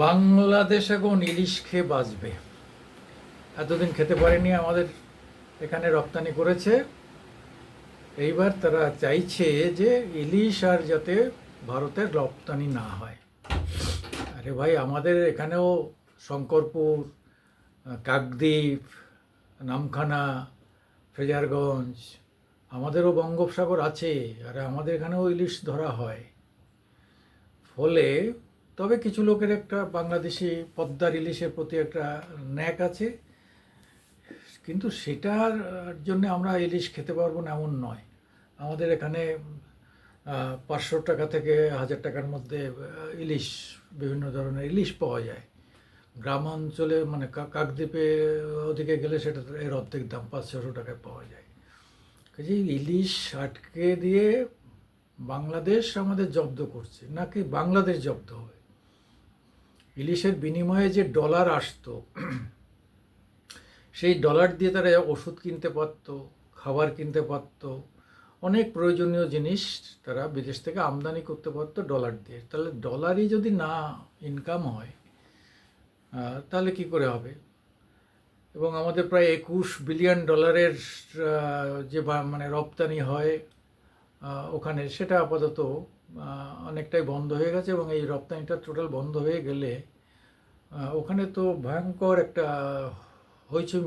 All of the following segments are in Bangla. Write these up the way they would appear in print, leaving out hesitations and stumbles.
বাংলাদেশ এখন ইলিশ খেয়ে বাঁচবে। এতদিন খেতে পারেনি, আমাদের এখানে রপ্তানি করেছে। এইবার তারা চাইছে যে ইলিশ আর যাতে ভারতের রপ্তানি না হয়। আরে ভাই, আমাদের এখানেও শঙ্করপুর, কাকদ্বীপ, নামখানা, ফ্রেজারগঞ্জ, আমাদেরও বঙ্গোপসাগর আছে। আর আমাদের এখানেও ইলিশ ধরা হয়। ফলে তবে কিছু লোকের একটা বাংলাদেশি পদ্মার ইলিশের প্রতি একটা ন্যাক আছে, কিন্তু সেটার জন্য আমরা ইলিশ খেতে পারবো না এমন নয়। আমাদের এখানে 500 টাকা থেকে 1000 টাকার মধ্যে ইলিশ, বিভিন্ন ধরনের ইলিশ পাওয়া যায়। গ্রামাঞ্চলে মানে কাকদ্বীপে ওদিকে গেলে সেটা এর অর্ধেক দাম, 500-600 টাকায় পাওয়া যায়। কাজে ইলিশ আটকে দিয়ে বাংলাদেশ আমাদের জব্দ করছে, নাকি বাংলাদেশ জব্দ হবে? ইলিশের বিনিময়ে যে ডলার আসতো, সেই ডলার দিয়ে তারা ওষুধ কিনতে পারত, খাবার কিনতে পারত, অনেক প্রয়োজনীয় জিনিস তারা বিদেশ থেকে আমদানি করতে পারতো ডলার দিয়ে। তাহলে ডলারই যদি না ইনকাম হয়, তাহলে কি করে হবে? এবং আমাদের প্রায় $21 বিলিয়ন যে মানে রপ্তানি হয় ওখানে, সেটা আপাতত অনেকটাই বন্ধ হয়ে গেছে। এবং এই রপ্তানিটা টোটাল বন্ধ হয়ে গেলে ওখানে তো ভয়ঙ্কর একটা হইচই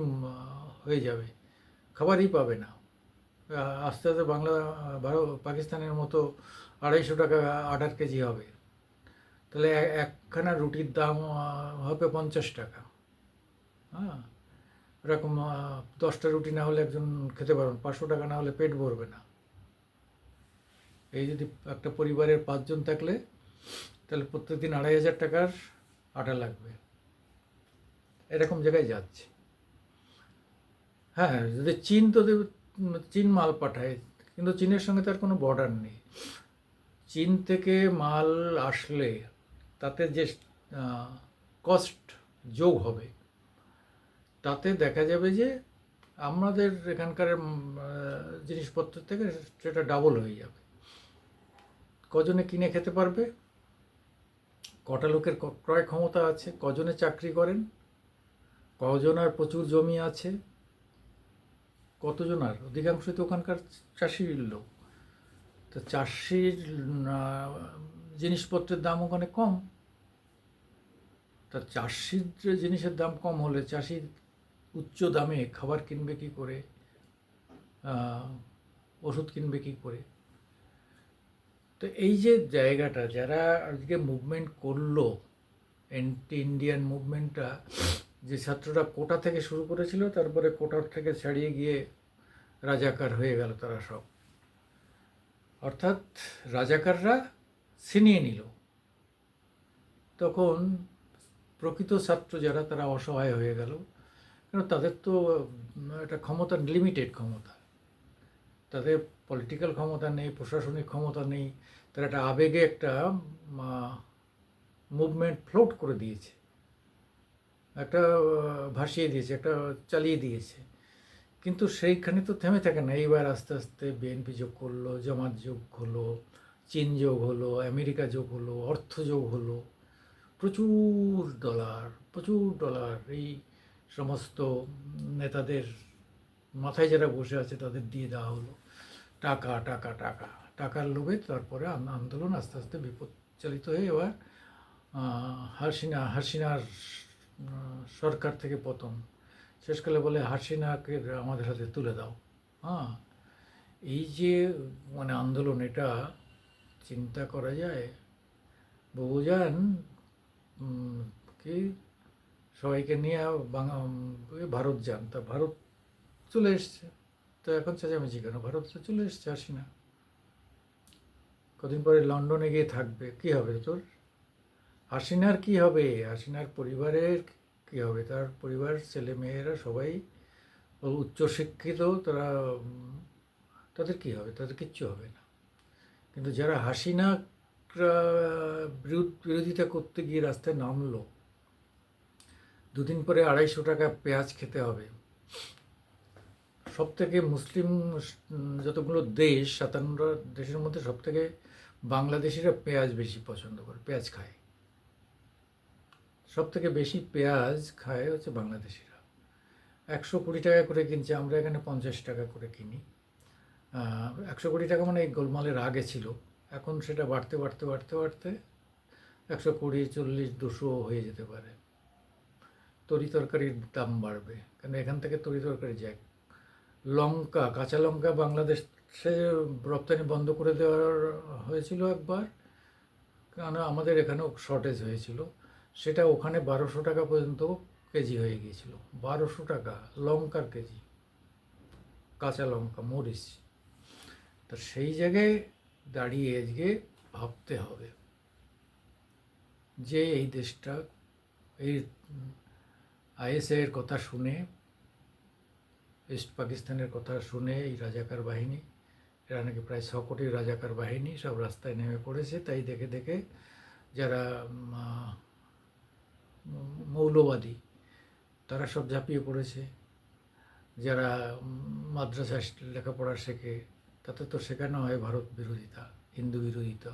হয়ে যাবে, খাবারই পাবে না। আস্তে আস্তে ভারত পাকিস্তানের মতো 250 টাকা আটার কেজি হবে। তাহলে একখানা রুটির দাম হবে 50 টাকা। হ্যাঁ, এরকম 10টা রুটি না হলে একজন খেতে পারবেন, 500 টাকা না হলে পেট ভরবে না। এই যদি একটা পরিবারের 5 জন থাকলে, তাহলে প্রত্যেকদিন 2500 টাকার আটা লাগবে। এরকম জায়গায় যাচ্ছে। হ্যাঁ, যদি চীন তো চীন মাল পাঠায়, কিন্তু চীনের সঙ্গে তার কোনো বর্ডার নেই। চীন থেকে মাল আসলে তাতে যে কস্ট যোগ হবে, তাতে দেখা যাবে যে আমাদের এখানকার জিনিসপত্রের থেকে সেটা ডাবল হয়ে যাবে। কজনে কিনে খেতে পারবে? কটা লোকের ক্রয় ক্ষমতা আছে? কজনে চাকরি করেন? কজনার প্রচুর জমি আছে? কতজনার? অধিকাংশই তো ওখানকার চাষির লোক। তো চাষির জিনিসপত্রের দাম ওখানে কম। তা চাষির জিনিসের দাম কম হলে চাষি উচ্চ দামে খাবার কিনবে কি করে, ওষুধ কিনবে কি করে? তো এই যে জায়গাটা যারা আজকে মুভমেন্ট করলো, অ্যান্টি ইন্ডিয়ান মুভমেন্টটা, যে ছাত্ররা কোটা থেকে শুরু করেছিল, তারপরে কোটার থেকে ছাড়িয়ে গিয়ে রাজাকার হয়ে গেল তারা সব। অর্থাৎ রাজাকাররা ছিনিয়ে নিল। তখন প্রকৃত ছাত্র যারা, তারা অসহায় হয়ে গেল। কারণ তাদের তো একটা ক্ষমতা, লিমিটেড ক্ষমতা, তাদের পলিটিক্যাল ক্ষমতা নেই, প্রশাসনিক ক্ষমতা নেই। তারা একটা আবেগে একটা মুভমেন্ট ফ্লোট করে দিয়েছে, একটা ভাসিয়ে দিয়েছে, একটা চালিয়ে দিয়েছে। কিন্তু সেইখানে তো থেমে থাকে না। এইবার আস্তে আস্তে বিএনপি যোগ করলো, জামাত যোগ হলো, চীন যোগ হলো, আমেরিকা যোগ হলো, অর্থ যোগ হলো, প্রচুর ডলার, প্রচুর ডলার এই সমস্ত নেতাদের মাথায় যারা বসে আছে তাদের দিয়ে দেওয়া হলো। টাকা টাকা টাকা, টাকার লোভে তারপরে আন্দোলন আস্তে আস্তে বিপদচালিত হয়ে এবার হাসিনার সরকার থেকে পতন। শেষকালে বলে হাসিনাকে আমাদের হাতে তুলে দাও। হ্যাঁ, এই যে মানে আন্দোলন, এটা চিন্তা করা যায়। বহুজান কি সবাইকে নিয়ে ভারত যান, তা ভারত চলে এসছে। তো এখন চেঁচামেচি কেন? ভারত তো চলে এসছে হাসিনা, কদিন পরে লন্ডনে গিয়ে থাকবে। কি হবে তোর? হাসিনার কি হবে? হাসিনার পরিবারের কি হবে? তার পরিবার, ছেলে মেয়েরা সবাই উচ্চশিক্ষিত, তারা তাদের কি হবে? তাদের কিচ্ছু হবে না। কিন্তু যারা হাসিনা বিরোধিতা করতে গিয়ে রাস্তায় নামলো, দুদিন পরে 250 টাকা পেঁয়াজ খেতে হবে। সব থেকে মুসলিম যতগুলো দেশ, 57 দেশের মধ্যে সব থেকে বাংলাদেশিরা পেঁয়াজ বেশি পছন্দ করে, পেঁয়াজ খায়। সবথেকে বেশি পেঁয়াজ খায় হচ্ছে বাংলাদেশিরা। 120 টাকা করে কিনছে, আমরা এখানে 50 টাকা করে কিনি। 120 টাকা মানে এই গোলমালের আগে ছিল, এখন সেটা বাড়তে বাড়তে বাড়তে বাড়তে 120, 40, 200 হয়ে যেতে পারে। তরি তরকারির দাম বাড়বে, কারণ এখান থেকে তরি তরকারি যায়। লঙ্কা, কাঁচা লঙ্কা বাংলাদেশে রপ্তানি বন্ধ করে দেওয়ার হয়েছিল একবার, কারণ আমাদের এখানেও শর্টেজ হয়েছিল। সেটা ওখানে 1200 টাকা পর্যন্ত কেজি হয়ে গিয়েছিল। 1200 টাকা লঙ্কার কেজি, কাঁচা লঙ্কা, মরিচ। তো সেই জায়গায় দাঁড়িয়ে আজকে ভাবতে হবে যে এই দেশটা, এই আইএসআই এর কথা শুনে, ইস্ট পাকিস্তানের কথা শুনে এই রাজাকার বাহিনী, এরা নাকি প্রায় 6 কোটির রাজাকার বাহিনী সব রাস্তায় নেমে পড়েছে। তাই দেখে দেখে যারা মৌলবাদী তারা সব ঝাঁপিয়ে পড়েছে। যারা মাদ্রাসায় লেখাপড়া শেখে, তাতে তো শেখানো হয় ভারত বিরোধিতা, হিন্দু বিরোধিতা,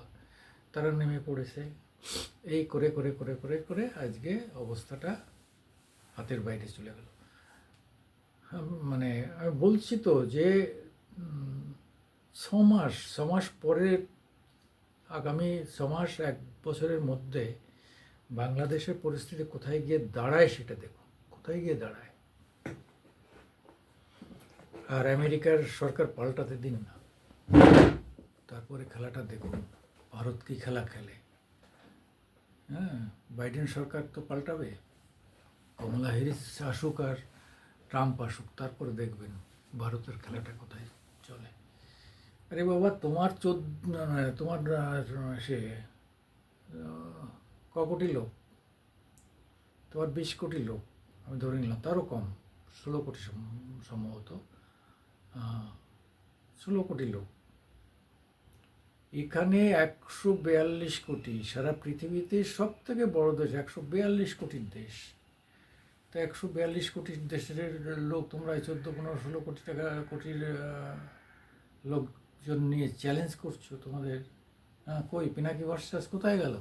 তারা নেমে পড়েছে। এই করে করে করে করে করে আজকে অবস্থাটা হাতের বাইরে চলে গেল। মানে আমি বলছি তো যে 6 মাস পরে, আগামী 6 মাস 1 বছরের মধ্যে বাংলাদেশের পরিস্থিতি কোথায় গিয়ে দাঁড়ায় সেটা দেখুন, কোথায় গিয়ে দাঁড়ায়। আর আমেরিকার সরকার পাল্টাতে দিন না, তারপরে খেলাটা দেখুন ভারত কি খেলা খেলে। হ্যাঁ, বাইডেন সরকার তো পাল্টাবে, কমলা হ্যারিস আসুক আর ট্রাম্প আসুক, তারপরে দেখবেন ভারতের খেলাটা কোথায় চলে। আরে বাবা, তোমার তোমার সে ক কোটি লোক, তোমার 20 কোটি লোক আমি ধরে নিলাম, তারও কম, 16 কোটি সম্ভবত, 16 কোটি লোক। এখানে 142 কোটি, সারা পৃথিবীতে সব থেকে বড় দেশ, 142 কোটির দেশ। তো 142 কোটির দেশের লোক তোমরা 14-15-16 কোটির লোকজন নিয়ে চ্যালেঞ্জ করছো তোমাদের। কই পিনাকি ভরসাস কোথায় গেল?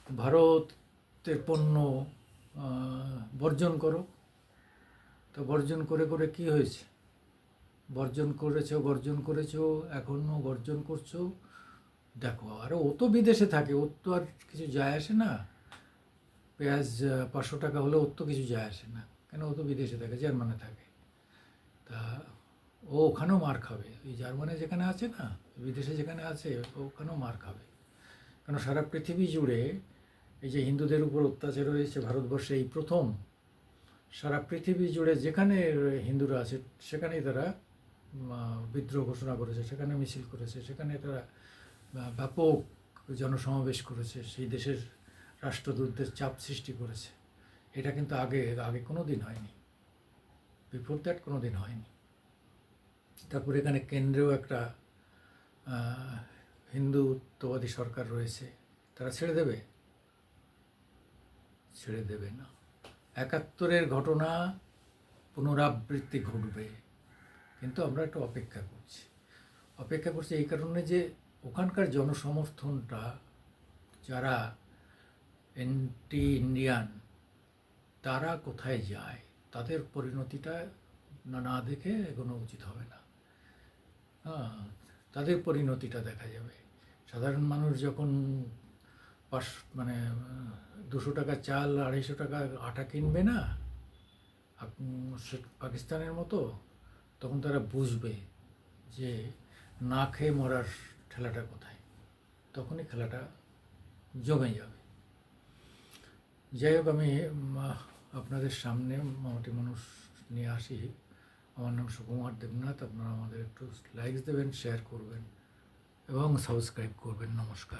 ভারতের পণ্য বর্জন করো। তো বর্জন করে করে কি হয়েছে? বর্জন করেছো, এখনও বর্জন করছো। দেখো, আরে ও তো বিদেশে থাকে, ওর তো আর কিছু যায় আসে না। পেঁয়াজ 500 টাকা হলে ওর তো কিছু যায় আসে না, কেন? ও তো বিদেশে থাকে, জার্মানে থাকে। তা ও ওখানেও মার খাবে, ওই জার্মানে যেখানে আছে না, বিদেশে যেখানে আছে ওখানেও মার খাবে। কেন সারা পৃথিবী জুড়ে এই যে হিন্দুদের উপর অত্যাচার হয়েছে ভারতবর্ষে এই প্রথম, সারা পৃথিবী জুড়ে যেখানে হিন্দুরা আছে সেখানেই তারা বিদ্রোহ ঘোষণা করেছে, সেখানে মিছিল করেছে, সেখানে তারা ব্যাপক জনসমাবেশ করেছে, সেই দেশের রাষ্ট্রদূতদের চাপ সৃষ্টি করেছে। এটা কিন্তু আগে কোনো দিন হয়নি, বিফোর দ্যাট কোনো দিন হয়নি। তারপর এখানে কেন্দ্রেও একটা হিন্দুত্ববাদী সরকার রয়েছে, তারা ছেড়ে দেবে? ছেড়ে দেবে না। 71-এর ঘটনা পুনরাবৃত্তি ঘটবে, কিন্তু আমরা একটু অপেক্ষা করছি এই কারণে যে ওখানকার জনসমর্থনটা, যারা অ্যান্টি ইন্ডিয়ান, তারা কোথায় যায়, তাদের পরিণতিটা না দেখে এগোনো উচিত হবে না। তাদের পরিণতিটা দেখা যাবে। সাধারণ মানুষ যখন 200 টাকা চাল, 250 টাকা আটা কিনবে না পাকিস্তানের মতো, তখন তারা বুঝবে যে না খেয়ে মরার ঠেলাটা কোথায়, তখনই খেলাটা জমে যাবে। যাই হোক, আমি আপনাদের সামনে মোটামুটি মানুষ নিয়ে আসি। আমার নাম সুকুমার দেবনাথ। আপনারা আমাদের একটু লাইক দেবেন, শেয়ার করবেন এবং সাবস্ক্রাইব করবেন। নমস্কার।